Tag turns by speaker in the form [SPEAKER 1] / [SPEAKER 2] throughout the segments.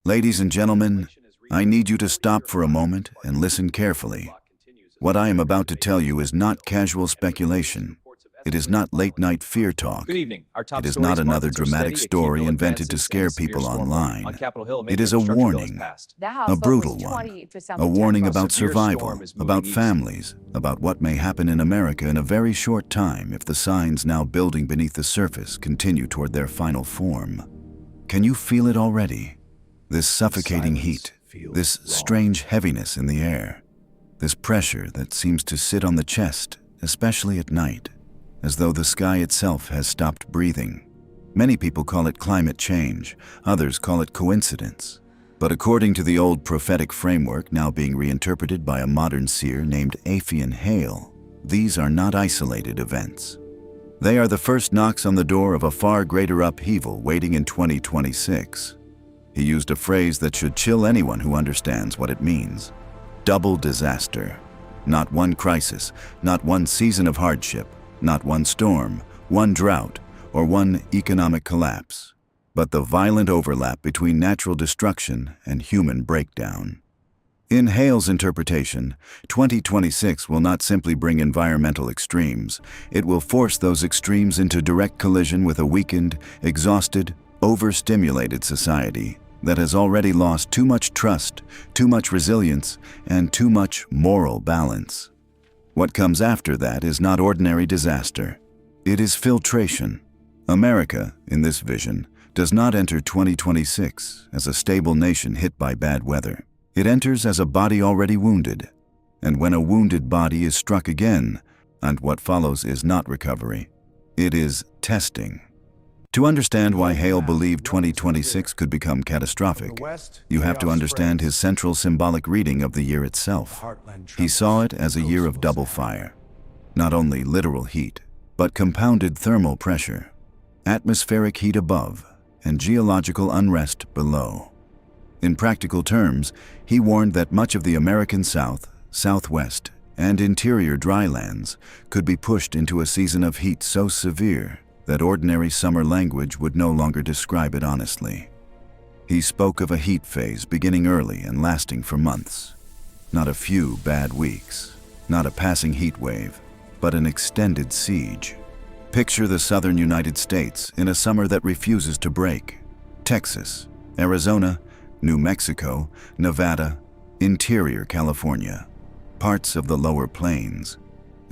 [SPEAKER 1] Ladies and gentlemen, I need you to stop for a moment and listen carefully. What I am about to tell you is not casual speculation. It is not late-night fear talk.
[SPEAKER 2] Good evening. Our top
[SPEAKER 1] It is
[SPEAKER 2] stories,
[SPEAKER 1] not another
[SPEAKER 2] markets are
[SPEAKER 1] dramatic
[SPEAKER 2] steady,
[SPEAKER 1] story
[SPEAKER 2] occasional
[SPEAKER 1] invented to
[SPEAKER 2] advances,
[SPEAKER 1] scare
[SPEAKER 2] and severe
[SPEAKER 1] people
[SPEAKER 2] storm warning.
[SPEAKER 1] online.
[SPEAKER 2] On Capitol Hill,
[SPEAKER 1] It is a
[SPEAKER 2] infrastructure bill
[SPEAKER 1] warning,
[SPEAKER 2] passed.
[SPEAKER 1] a brutal one, a warning about
[SPEAKER 2] Severe
[SPEAKER 1] survival,
[SPEAKER 2] storm is moving
[SPEAKER 1] about
[SPEAKER 2] east.
[SPEAKER 1] families, about what may happen in America in a very short time if the signs now building beneath the surface continue toward their final form. Can you feel it already? This suffocating heat, this strange heaviness in the air, this pressure that seems to sit on the chest, especially at night, as though the sky itself has stopped breathing. Many people call it climate change, others call it coincidence. But according to the old prophetic framework now being reinterpreted by a modern seer named Aphian Hale, these are not isolated events. They are the first knocks on the door of a far greater upheaval waiting in 2026. He used a phrase that should chill anyone who understands what it means. Double disaster. Not one crisis, not one season of hardship, not one storm, one drought, or one economic collapse, but the violent overlap between natural destruction and human breakdown. In Hale's interpretation, 2026 will not simply bring environmental extremes, it will force those extremes into direct collision with a weakened, exhausted, overstimulated society that has already lost too much trust, too much resilience, and too much moral balance. What comes after that is not ordinary disaster. It is filtration. America, in this vision, does not enter 2026 as a stable nation hit by bad weather. It enters as a body already wounded. And when a wounded body is struck again, and what follows is not recovery, it is testing. To understand why Hale believed 2026 could become catastrophic, you have to understand his central symbolic reading of the year itself. He saw it as a year of double fire. Not only literal heat, but compounded thermal pressure, atmospheric heat above, and geological unrest below. In practical terms, he warned that much of the American South, Southwest, and interior drylands could be pushed into a season of heat so severe that ordinary summer language would no longer describe it honestly. He spoke of a heat phase beginning early and lasting for months. Not a few bad weeks, not a passing heat wave, but an extended siege. Picture the southern United States in a summer that refuses to break. Texas, Arizona, New Mexico, Nevada, interior California, parts of the lower plains,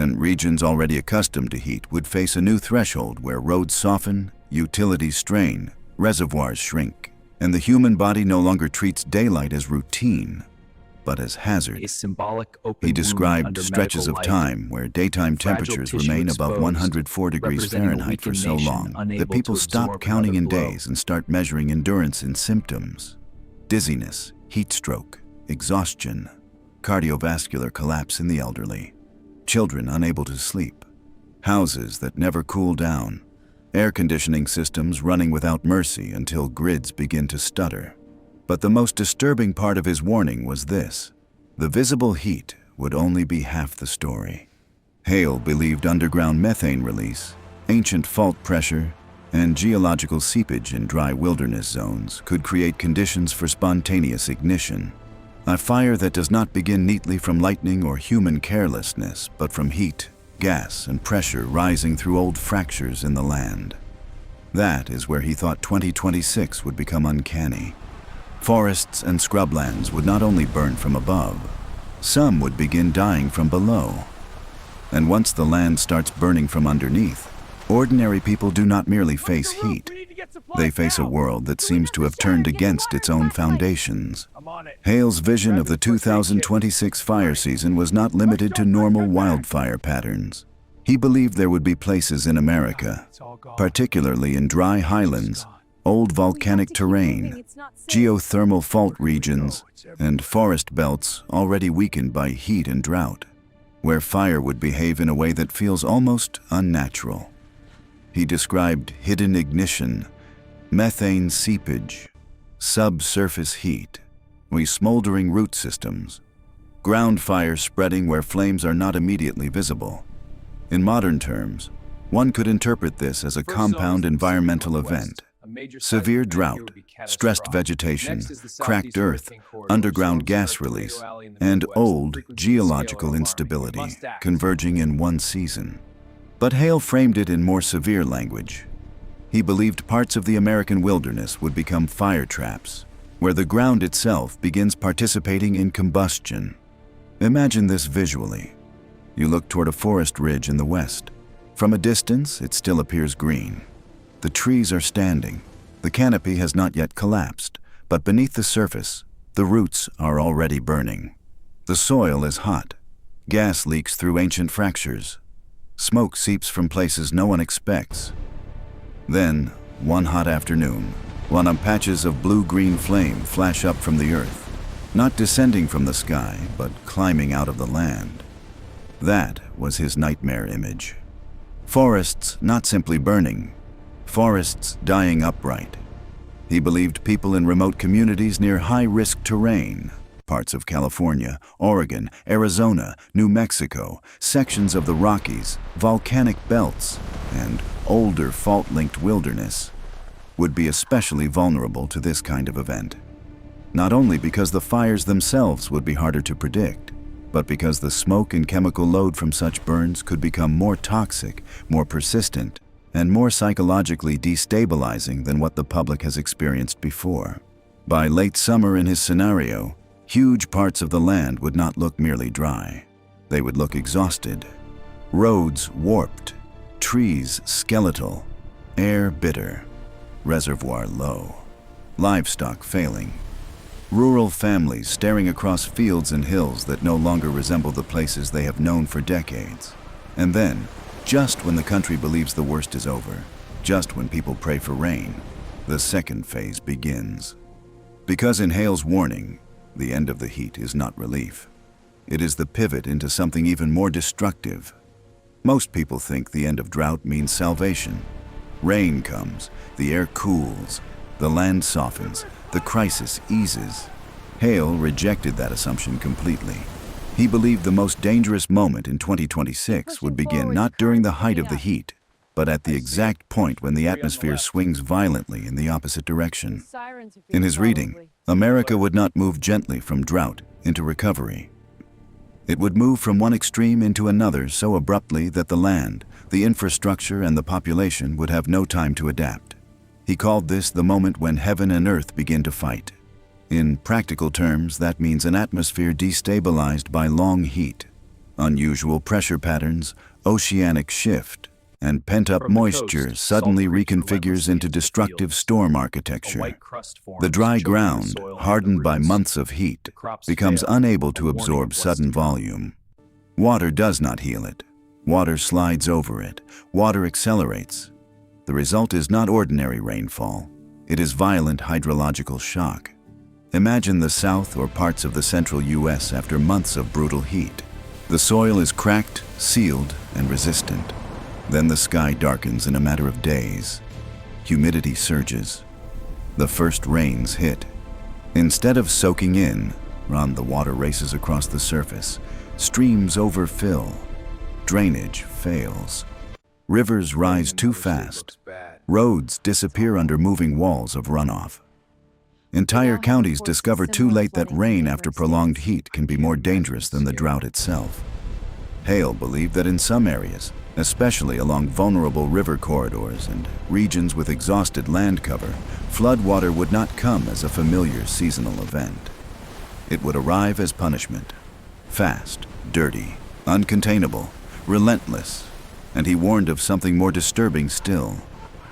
[SPEAKER 1] and regions already accustomed to heat would face a new threshold where roads soften, utilities strain, reservoirs shrink, and the human body no longer treats daylight as routine, but as hazard.
[SPEAKER 2] A symbolic open
[SPEAKER 1] He
[SPEAKER 2] wound
[SPEAKER 1] described
[SPEAKER 2] under
[SPEAKER 1] stretches of
[SPEAKER 2] medical light,
[SPEAKER 1] time where daytime
[SPEAKER 2] fragile
[SPEAKER 1] temperatures
[SPEAKER 2] tissue
[SPEAKER 1] remain above
[SPEAKER 2] exposed,
[SPEAKER 1] 104 degrees
[SPEAKER 2] representing a
[SPEAKER 1] Fahrenheit for
[SPEAKER 2] weakened
[SPEAKER 1] so
[SPEAKER 2] nation
[SPEAKER 1] long
[SPEAKER 2] unable
[SPEAKER 1] that people
[SPEAKER 2] to
[SPEAKER 1] stop
[SPEAKER 2] absorb
[SPEAKER 1] counting in
[SPEAKER 2] another blow.
[SPEAKER 1] days and start measuring endurance in symptoms. Dizziness, heat stroke, exhaustion, cardiovascular collapse in the elderly, children unable to sleep, houses that never cool down, air conditioning systems running without mercy until grids begin to stutter. But the most disturbing part of his warning was this: the visible heat would only be half the story. Hale believed underground methane release, ancient fault pressure, and geological seepage in dry wilderness zones could create conditions for spontaneous ignition. A fire that does not begin neatly from lightning or human carelessness, but from heat, gas, and pressure rising through old fractures in the land. That is where he thought 2026 would become uncanny. Forests and scrublands would not only burn from above, some would begin dying from below. And once the land starts burning from underneath, ordinary people do not merely face heat. They face a world that seems to have turned against its own foundations. Hale's vision of the 2026 fire season was not limited to normal wildfire patterns. He believed there would be places in America, particularly in dry highlands, old volcanic terrain, geothermal fault regions, and forest belts already weakened by heat and drought, where fire would behave in a way that feels almost unnatural. He described hidden ignition, methane seepage, subsurface heat, smoldering root systems, ground fire spreading where flames are not immediately visible. In modern terms, one could interpret this as a compound environmental event, Severe drought, stressed vegetation, cracked earth, underground gas release, and old geological instability converging in one season. But Hale framed it in more severe language. He believed parts of the American wilderness would become fire traps, where the ground itself begins participating in combustion. Imagine this visually. You look toward a forest ridge in the west. From a distance, it still appears green. The trees are standing. The canopy has not yet collapsed, but beneath the surface, the roots are already burning. The soil is hot. Gas leaks through ancient fractures. Smoke seeps from places no one expects. Then, one hot afternoon, patches of blue-green flame flash up from the earth, not descending from the sky, but climbing out of the land. That was his nightmare image. Forests not simply burning, forests dying upright. He believed people in remote communities near high-risk terrain, parts of California, Oregon, Arizona, New Mexico, sections of the Rockies, volcanic belts, and older fault-linked wilderness, would be especially vulnerable to this kind of event. Not only because the fires themselves would be harder to predict, but because the smoke and chemical load from such burns could become more toxic, more persistent, and more psychologically destabilizing than what the public has experienced before. By late summer in his scenario, huge parts of the land would not look merely dry. They would look exhausted. Roads warped, trees skeletal, air bitter, reservoir low, livestock failing. Rural families staring across fields and hills that no longer resemble the places they have known for decades. And then, just when the country believes the worst is over, just when people pray for rain, the second phase begins. Because in Hale's warning, the end of the heat is not relief. It is the pivot into something even more destructive. Most people think the end of drought means salvation. Rain comes, the air cools, the land softens, the crisis eases. Hale rejected that assumption completely. He believed the most dangerous moment in 2026 would begin not during the height of the heat, but at the exact point when the atmosphere swings violently in the opposite direction. In his reading, America would not move gently from drought into recovery. It would move from one extreme into another so abruptly that the land, the infrastructure, and the population would have no time to adapt. He called this the moment when heaven and earth begin to fight. In practical terms, that means an atmosphere destabilized by long heat, unusual pressure patterns, oceanic shift, and pent-up moisture suddenly reconfigures into destructive storm architecture. The dry ground, hardened by months of heat, becomes unable to absorb sudden volume. Water does not heal it. Water slides over it. Water accelerates. The result is not ordinary rainfall. It is violent hydrological shock. Imagine the South or parts of the central U.S. after months of brutal heat. The soil is cracked, sealed, and resistant. Then the sky darkens in a matter of days. Humidity surges. The first rains hit. Instead of soaking in, the water races across the surface. Streams overfill. Drainage fails. Rivers rise too fast. Roads disappear under moving walls of runoff. Entire counties discover too late that rain after prolonged heat can be more dangerous than the drought itself. Hale believed that in some areas, especially along vulnerable river corridors and regions with exhausted land cover, floodwater would not come as a familiar seasonal event. It would arrive as punishment. Fast, dirty, uncontainable, relentless. And he warned of something more disturbing still.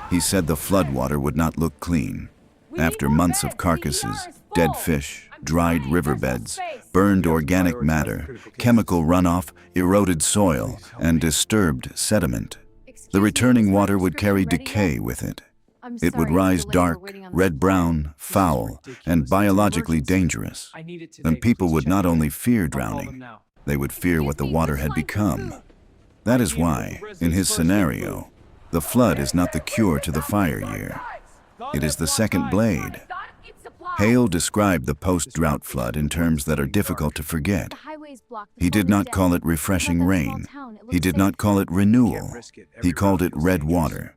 [SPEAKER 1] He said the floodwater would not look clean. After months of carcasses, dead fish, dried riverbeds, burned organic matter, chemical runoff, eroded soil, and disturbed sediment, the returning water would carry decay with it. It would rise dark, red-brown, foul, and biologically dangerous. And people would not only fear drowning, they would fear what the water had become. That is why, in his scenario, the flood is not the cure to the fire year. It is the second blade. Hale described the post-drought flood in terms that are difficult to forget. He did not call it refreshing rain. He did not call it renewal. He called it red water.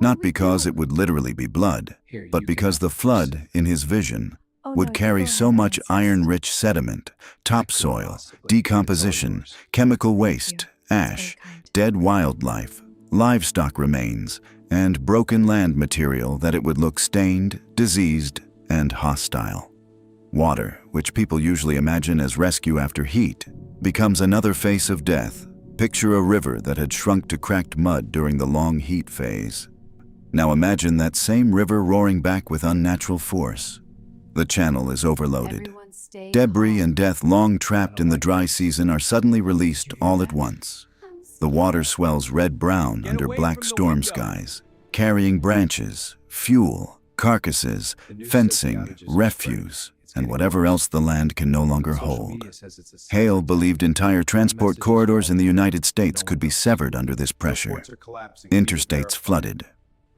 [SPEAKER 1] Not because it would literally be blood, but because the flood, in his vision, would carry so much iron-rich sediment, topsoil, decomposition, chemical waste, ash, dead wildlife, livestock remains, and broken land material that it would look stained, diseased, and hostile. Water, which people usually imagine as rescue after heat, becomes another face of death. Picture a river that had shrunk to cracked mud during the long heat phase. Now imagine that same river roaring back with unnatural force. The channel is overloaded. Debris and death long trapped in the dry season are suddenly released all at once. The water swells red-brown under black storm skies, carrying branches, fuel, carcasses, fencing, refuse, and whatever else the land can no longer hold. Hale believed entire transport corridors in the United States could be severed under this pressure. Interstates flooded.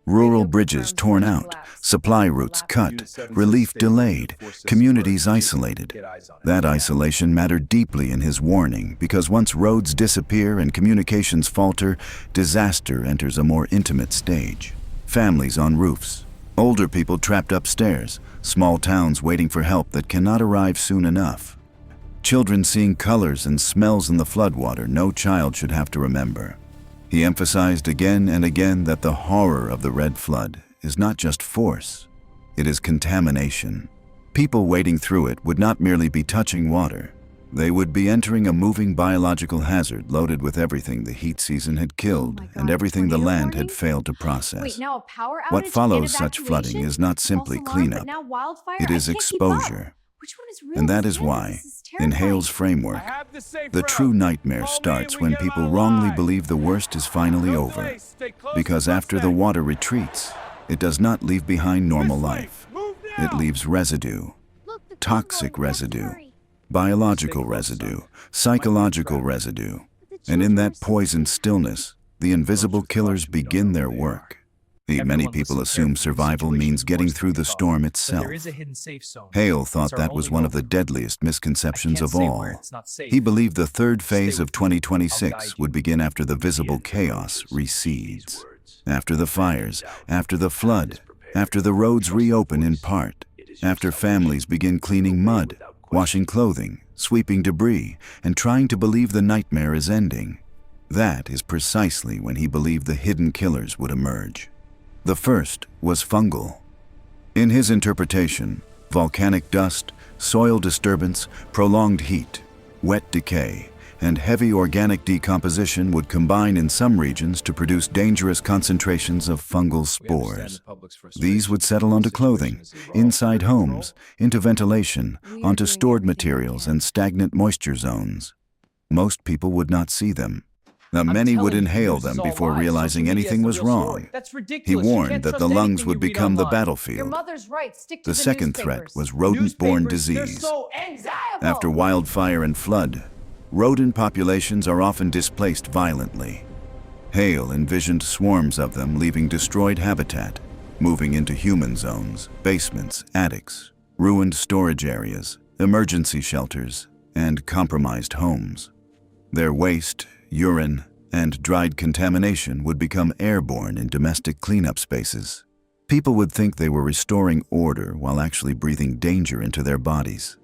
[SPEAKER 1] Rural bridges torn out, supply routes cut, relief delayed, communities isolated. That isolation mattered deeply in his warning because once roads disappear and communications falter, disaster enters a more intimate stage. Families on roofs, older people trapped upstairs, small towns waiting for help that cannot arrive soon enough. Children seeing colors and smells in the floodwater no child should have to remember. He emphasized again and again that the horror of the Red Flood is not just force, it is contamination. People wading through it would not merely be touching water. They would be entering a moving biological hazard loaded with everything the heat season had killed and everything the land had failed to process. What follows such flooding is not simply cleanup, it is exposure. And that is why, in Hale's framework, the true nightmare starts when people wrongly believe the worst is finally over. Because after the water retreats, it does not leave behind normal life. It leaves residue, toxic residue, biological residue, psychological residue. And in that poisoned stillness, the invisible killers begin their work. Many people assume survival means getting through the storm itself. Hale thought that was one of the deadliest misconceptions of all. He believed the third phase of 2026 would begin after the visible chaos recedes. After the fires, after the flood, after the roads reopen in part, after families begin cleaning mud, washing clothing, sweeping debris, and trying to believe the nightmare is ending. That is precisely when he believed the hidden killers would emerge. The first was fungal. In his interpretation, volcanic dust, soil disturbance, prolonged heat, wet decay, and heavy organic decomposition would combine in some regions to produce dangerous concentrations of fungal spores. These would settle onto clothing, inside homes, into ventilation, onto stored materials and stagnant moisture zones. Most people would not see them. Now, many would inhale them before realizing anything was wrong. He warned that the lungs would become the battlefield. The second threat was rodent-borne disease. After wildfire and flood, rodent populations are often displaced violently. Hale envisioned swarms of them leaving destroyed habitat, moving into human zones, basements, attics, ruined storage areas, emergency shelters, and compromised homes. Their waste, urine, and dried contamination would become airborne in domestic cleanup spaces. People would think they were restoring order while actually breathing danger into their bodies.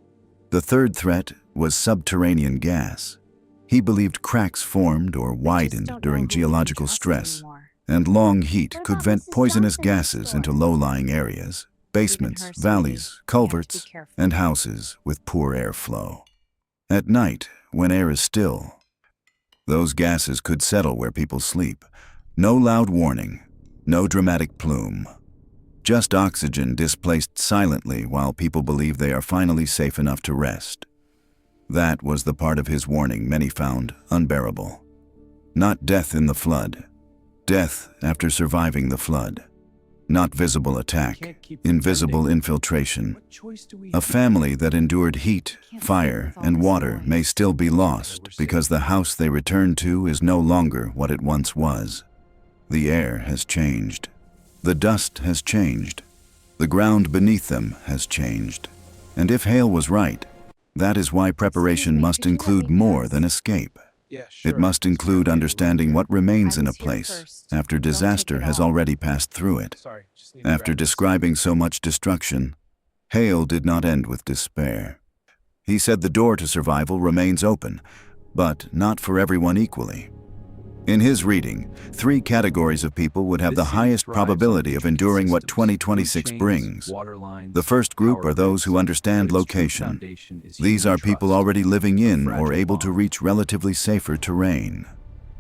[SPEAKER 1] The third threat was subterranean gas. He believed cracks formed or widened during geological stress, and long heat could vent poisonous gases into low-lying areas, basements, valleys, culverts, and houses with poor airflow. At night, when air is still, those gases could settle where people sleep. No loud warning, no dramatic plume. Just oxygen displaced silently while people believe they are finally safe enough to rest. That was the part of his warning many found unbearable. Not death in the flood. Death after surviving the flood. Not visible attack, invisible infiltration. A family that endured heat, fire, and water may still be lost because the house they return to is no longer what it once was. The air has changed. The dust has changed. The ground beneath them has changed. And if Hale was right, that is why preparation must include more than escape.
[SPEAKER 2] Yeah,
[SPEAKER 1] It
[SPEAKER 2] sure.
[SPEAKER 1] must
[SPEAKER 2] It's gonna
[SPEAKER 1] include
[SPEAKER 2] be a little
[SPEAKER 1] understanding
[SPEAKER 2] bit.
[SPEAKER 1] what remains
[SPEAKER 3] I
[SPEAKER 1] in a
[SPEAKER 3] was here
[SPEAKER 1] place
[SPEAKER 3] first.
[SPEAKER 1] after
[SPEAKER 3] Don't take
[SPEAKER 1] disaster
[SPEAKER 3] it
[SPEAKER 1] has
[SPEAKER 3] all.
[SPEAKER 1] already passed through it.
[SPEAKER 2] Sorry, just need to
[SPEAKER 1] After
[SPEAKER 2] grab this.
[SPEAKER 1] describing so much destruction, Hale did not end with despair. He said the door to survival remains open, but not for everyone equally. In his reading, 3 categories of people would have
[SPEAKER 2] This
[SPEAKER 1] the
[SPEAKER 2] city
[SPEAKER 1] highest
[SPEAKER 2] thrives on
[SPEAKER 1] probability of
[SPEAKER 2] intricate
[SPEAKER 1] enduring what
[SPEAKER 2] systems,
[SPEAKER 1] 2026
[SPEAKER 2] food chains,
[SPEAKER 1] brings.
[SPEAKER 2] water lines,
[SPEAKER 1] The first group
[SPEAKER 2] power
[SPEAKER 1] are those
[SPEAKER 2] grids,
[SPEAKER 1] who
[SPEAKER 2] but
[SPEAKER 1] understand
[SPEAKER 2] its true
[SPEAKER 1] location.
[SPEAKER 2] foundation is
[SPEAKER 1] These
[SPEAKER 2] human
[SPEAKER 1] are people
[SPEAKER 2] trust,
[SPEAKER 1] already living
[SPEAKER 2] a
[SPEAKER 1] in or
[SPEAKER 2] fragile
[SPEAKER 1] able to
[SPEAKER 2] bond.
[SPEAKER 1] reach relatively safer terrain.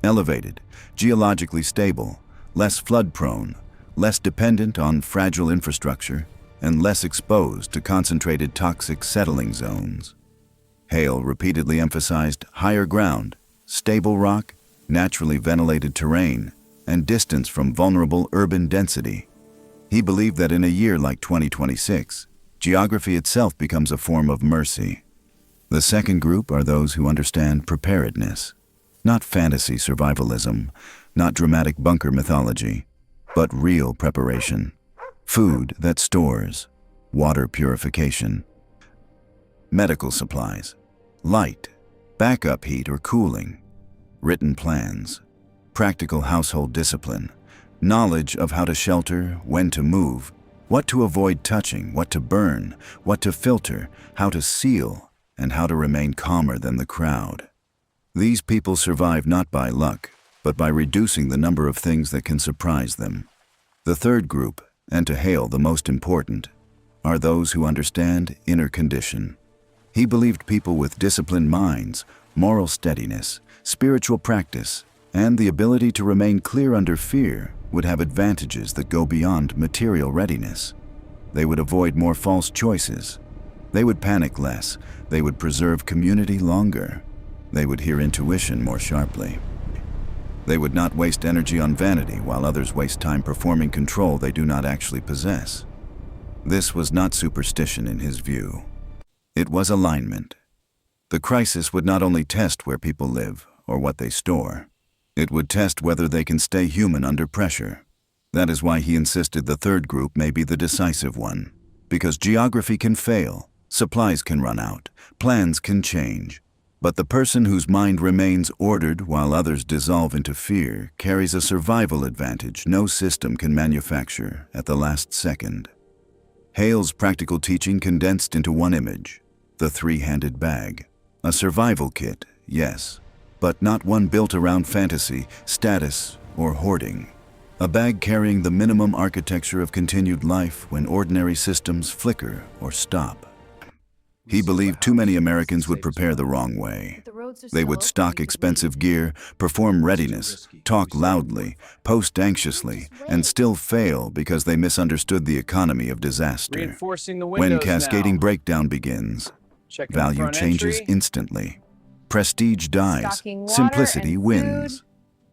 [SPEAKER 1] Elevated, geologically stable, less flood-prone, less dependent on fragile infrastructure, and less exposed to concentrated toxic settling zones. Hale repeatedly emphasized higher ground, stable rock, naturally ventilated terrain, and distance from vulnerable urban density. He believed that in a year like 2026, geography itself becomes a form of mercy. The second group are those who understand preparedness. Not fantasy survivalism, not dramatic bunker mythology, but real preparation. Food that stores, water purification, medical supplies, light, backup heat or cooling, written plans, practical household discipline, knowledge of how to shelter, when to move, what to avoid touching, what to burn, what to filter, how to seal, and how to remain calmer than the crowd. These people survive not by luck, but by reducing the number of things that can surprise them. The third group, and to Hale the most important, are those who understand inner condition. He believed people with disciplined minds, moral steadiness, spiritual practice, and the ability to remain clear under fear would have advantages that go beyond material readiness. They would avoid more false choices. They would panic less. They would preserve community longer. They would hear intuition more sharply. They would not waste energy on vanity while others waste time performing control they do not actually possess. This was not superstition in his view. It was alignment. The crisis would not only test where people live or what they store. It would test whether they can stay human under pressure. That is why he insisted the third group may be the decisive one. Because geography can fail, supplies can run out, plans can change. But the person whose mind remains ordered while others dissolve into fear carries a survival advantage no system can manufacture at the last second. Hale's practical teaching condensed into one image, the 3-handed bag. A survival kit, yes, but not one built around fantasy, status, or hoarding. A bag carrying the minimum architecture of continued life when ordinary systems flicker or stop. He believed too many Americans would prepare the wrong way. They would stock expensive gear, perform readiness, talk loudly, post anxiously, and still fail because they misunderstood the economy of disaster.
[SPEAKER 2] Reinforcing the
[SPEAKER 1] When
[SPEAKER 2] windows
[SPEAKER 1] cascading
[SPEAKER 2] now.
[SPEAKER 1] breakdown begins,
[SPEAKER 2] Checking the
[SPEAKER 1] value
[SPEAKER 2] front
[SPEAKER 1] changes
[SPEAKER 2] entry.
[SPEAKER 1] instantly. Prestige dies.
[SPEAKER 3] Stocking water
[SPEAKER 1] Simplicity
[SPEAKER 3] and
[SPEAKER 1] wins.
[SPEAKER 3] food.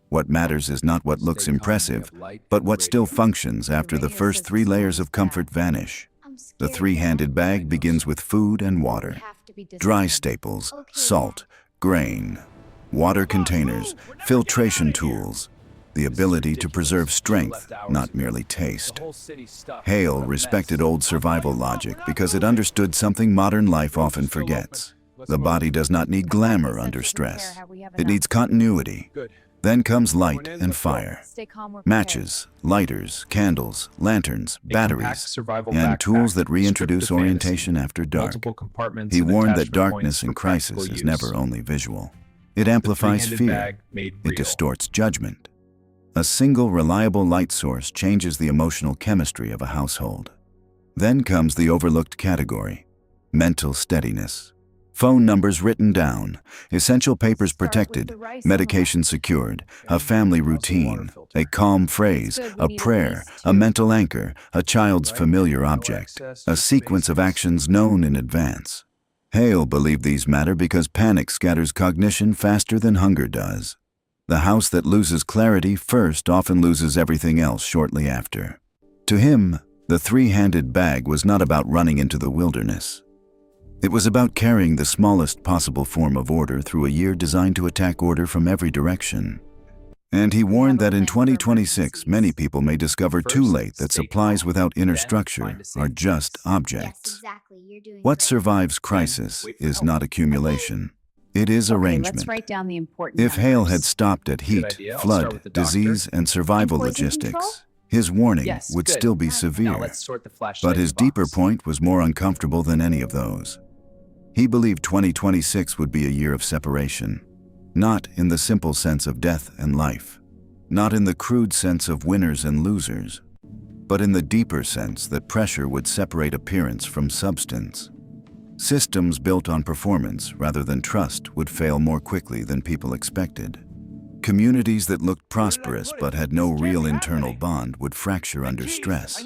[SPEAKER 1] What matters is not what looks
[SPEAKER 2] Stay calm, we
[SPEAKER 1] impressive,
[SPEAKER 2] have light
[SPEAKER 1] but
[SPEAKER 2] and
[SPEAKER 1] what still
[SPEAKER 2] radio.
[SPEAKER 1] functions after the
[SPEAKER 3] radio
[SPEAKER 1] first
[SPEAKER 3] says
[SPEAKER 1] 3
[SPEAKER 3] it's
[SPEAKER 1] layers of
[SPEAKER 3] almost
[SPEAKER 1] comfort
[SPEAKER 3] back.
[SPEAKER 1] vanish.
[SPEAKER 3] I'm
[SPEAKER 1] The
[SPEAKER 3] scared
[SPEAKER 1] 3-handed
[SPEAKER 3] now.
[SPEAKER 1] bag begins with food and water.
[SPEAKER 3] Have to be
[SPEAKER 1] Dry
[SPEAKER 3] disciplined.
[SPEAKER 1] staples,
[SPEAKER 3] Okay,
[SPEAKER 1] salt, grain, water containers, filtration tools, the ability to preserve strength, not merely taste.
[SPEAKER 2] The whole city's stuck.
[SPEAKER 1] Hale
[SPEAKER 2] What a
[SPEAKER 1] respected
[SPEAKER 2] mess.
[SPEAKER 1] old survival logic because it understood something modern life often forgets. The body does not need glamour under stress. It needs continuity.
[SPEAKER 2] Good.
[SPEAKER 1] Then comes light
[SPEAKER 2] Going in,
[SPEAKER 1] and
[SPEAKER 2] let's go.
[SPEAKER 1] fire.
[SPEAKER 3] Stay calm or
[SPEAKER 1] Matches, lighters, candles, lanterns,
[SPEAKER 2] A compact
[SPEAKER 1] batteries,
[SPEAKER 2] survival
[SPEAKER 1] and
[SPEAKER 2] backpack,
[SPEAKER 1] tools that
[SPEAKER 2] stripped
[SPEAKER 1] reintroduce
[SPEAKER 2] to fantasy.
[SPEAKER 1] orientation after dark.
[SPEAKER 2] Multiple compartments
[SPEAKER 1] He
[SPEAKER 2] and
[SPEAKER 1] warned that
[SPEAKER 2] attachment
[SPEAKER 1] darkness
[SPEAKER 2] points
[SPEAKER 1] in
[SPEAKER 2] for practical
[SPEAKER 1] crisis is
[SPEAKER 2] use.
[SPEAKER 1] never only visual. It
[SPEAKER 2] The
[SPEAKER 1] amplifies
[SPEAKER 2] 3-handed
[SPEAKER 1] fear.
[SPEAKER 2] bag made
[SPEAKER 1] It
[SPEAKER 2] real.
[SPEAKER 1] distorts judgment. A single reliable light source changes the emotional chemistry of a household. Then comes the overlooked category, mental steadiness. Phone numbers written down, essential papers protected, medication secured, a family routine, a calm phrase, a prayer, a mental anchor, a child's familiar object, a sequence of actions known in advance. Hale believed these matter because panic scatters cognition faster than hunger does. The house that loses clarity first often loses everything else shortly after. To him, the 3-handed bag was not about running into the wilderness. It was about carrying the smallest possible form of order through a year designed to attack order from every direction. And he warned that in 2026, many people may discover too late that supplies without inner structure are just objects. What survives crisis is not accumulation. It is
[SPEAKER 3] Okay,
[SPEAKER 1] arrangement.
[SPEAKER 3] let's write down the important
[SPEAKER 1] If Hale
[SPEAKER 3] numbers.
[SPEAKER 1] had stopped at heat,
[SPEAKER 2] idea. I'll start with
[SPEAKER 1] flood,
[SPEAKER 2] the doctor.
[SPEAKER 1] disease, and survival
[SPEAKER 3] And poison
[SPEAKER 1] logistics,
[SPEAKER 3] control?
[SPEAKER 1] his warning
[SPEAKER 2] Yes,
[SPEAKER 1] would
[SPEAKER 2] good.
[SPEAKER 1] still be
[SPEAKER 2] Now
[SPEAKER 1] severe.
[SPEAKER 2] let's sort the flashlight
[SPEAKER 1] But his deeper point was more uncomfortable than any of those. He believed 2026 would be a year of separation, not in the simple sense of death and life, not in the crude sense of winners and losers, but in the deeper sense that pressure would separate appearance from substance. Systems built on performance rather than trust would fail more quickly than people expected. Communities that looked prosperous but had no real internal bond would fracture under stress.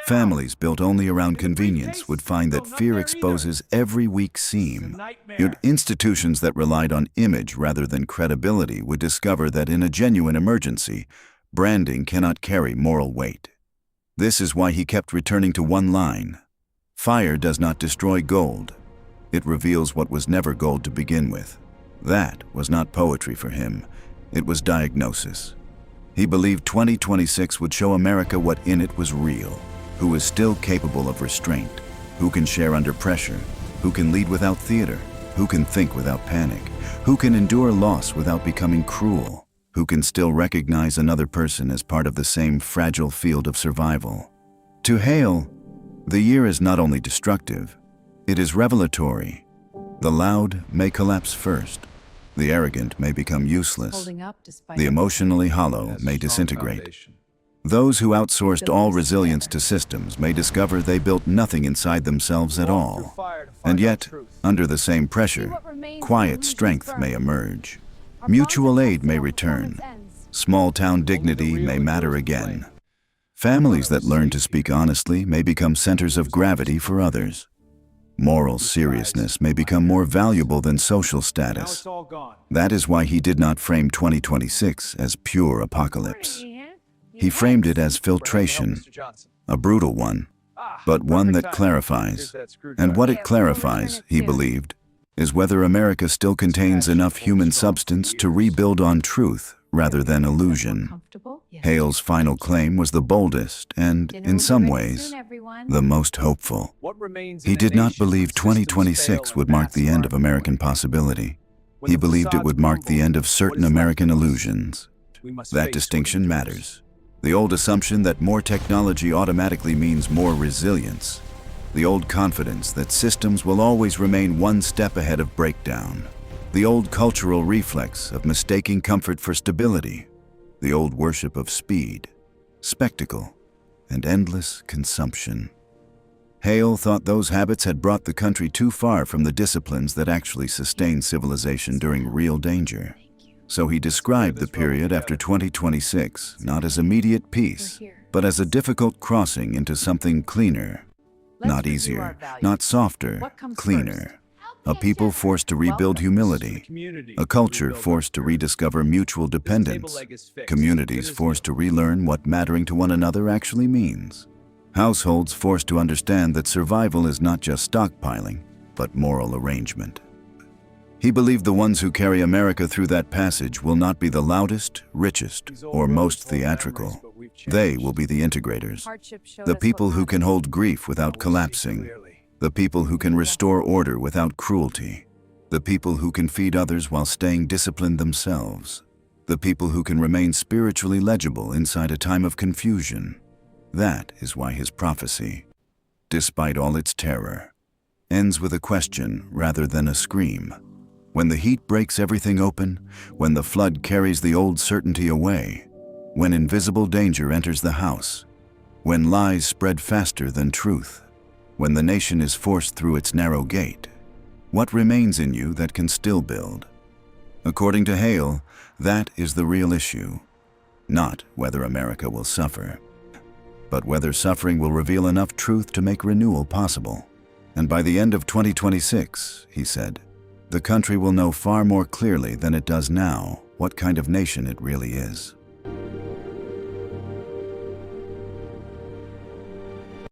[SPEAKER 1] Families built only around convenience would find that fear exposes every weak seam. Yet institutions that relied on image rather than credibility would discover that in a genuine emergency, branding cannot carry moral weight. This is why he kept returning to one line: fire does not destroy gold. It reveals what was never gold to begin with. That was not poetry for him. It was diagnosis. He believed 2026 would show America what in it was real, who is still capable of restraint, who can share under pressure, who can lead without theater, who can think without panic, who can endure loss without becoming cruel, who can still recognize another person as part of the same fragile field of survival. To Hale, the year is not only destructive, it is revelatory. The loud may collapse first. The arrogant may become useless.
[SPEAKER 3] Holding up despite
[SPEAKER 1] The emotionally hollow may disintegrate. Those who outsourced all resilience to systems may discover they built nothing inside themselves at all. And yet, under the same pressure, quiet strength may emerge. Mutual aid may return. Small-town dignity may matter again. Families that learn to speak honestly may become centers of gravity for others. Moral seriousness may become more valuable than social status. That is why he did not frame 2026 as pure apocalypse. He framed it as filtration, a brutal one, but one that clarifies. And what it clarifies, he believed, is whether America still contains enough human substance to rebuild on truth rather than illusion.
[SPEAKER 3] comfortable. Yes.
[SPEAKER 1] Hale's final claim was the boldest and,
[SPEAKER 3] Dinner
[SPEAKER 1] in
[SPEAKER 3] will be
[SPEAKER 1] some
[SPEAKER 3] ready
[SPEAKER 1] ways,
[SPEAKER 3] soon, everyone.
[SPEAKER 1] the most hopeful.
[SPEAKER 2] What remains
[SPEAKER 1] He
[SPEAKER 2] in a
[SPEAKER 1] did not
[SPEAKER 2] nation when
[SPEAKER 1] believe
[SPEAKER 2] systems
[SPEAKER 1] 2026
[SPEAKER 2] fail
[SPEAKER 1] would
[SPEAKER 2] and
[SPEAKER 1] mark the
[SPEAKER 2] mass
[SPEAKER 1] end of
[SPEAKER 2] are
[SPEAKER 1] American
[SPEAKER 2] ruined?
[SPEAKER 1] possibility.
[SPEAKER 2] When
[SPEAKER 1] He
[SPEAKER 2] the
[SPEAKER 1] believed it
[SPEAKER 2] facades
[SPEAKER 1] would mark the
[SPEAKER 2] crumble,
[SPEAKER 1] end of
[SPEAKER 2] what
[SPEAKER 1] certain
[SPEAKER 2] is left
[SPEAKER 1] American
[SPEAKER 2] of us?
[SPEAKER 1] illusions.
[SPEAKER 2] We must
[SPEAKER 1] That
[SPEAKER 2] face
[SPEAKER 1] distinction
[SPEAKER 2] what it is.
[SPEAKER 1] matters. The old assumption that more technology automatically means more resilience. The old confidence that systems will always remain one step ahead of breakdown. The old cultural reflex of mistaking comfort for stability. The old worship of speed, spectacle, and endless consumption. Hale thought those habits had brought the country too far from the disciplines that actually sustained civilization during real danger. So he described the period after 2026 not as immediate peace, but as a difficult crossing into something cleaner. Not easier, not softer, cleaner. A people forced to rebuild humility. A culture forced to rediscover mutual dependence. Communities forced to relearn what mattering to one another actually means. Households forced to understand that survival is not just stockpiling, but moral arrangement. He believed the ones who carry America through that passage will not be the loudest, richest, or most theatrical. They will be the integrators. The people who can hold grief without collapsing. The people who can restore order without cruelty. The people who can feed others while staying disciplined themselves. The people who can remain spiritually legible inside a time of confusion. That is why his prophecy, despite all its terror, ends with a question rather than a scream. When the heat breaks everything open, when the flood carries the old certainty away, when invisible danger enters the house, when lies spread faster than truth, when the nation is forced through its narrow gate, what remains in you that can still build? According to Hale, that is the real issue. Not whether America will suffer, but whether suffering will reveal enough truth to make renewal possible. And by the end of 2026, he said, the country will know far more clearly than it does now what kind of nation it really is.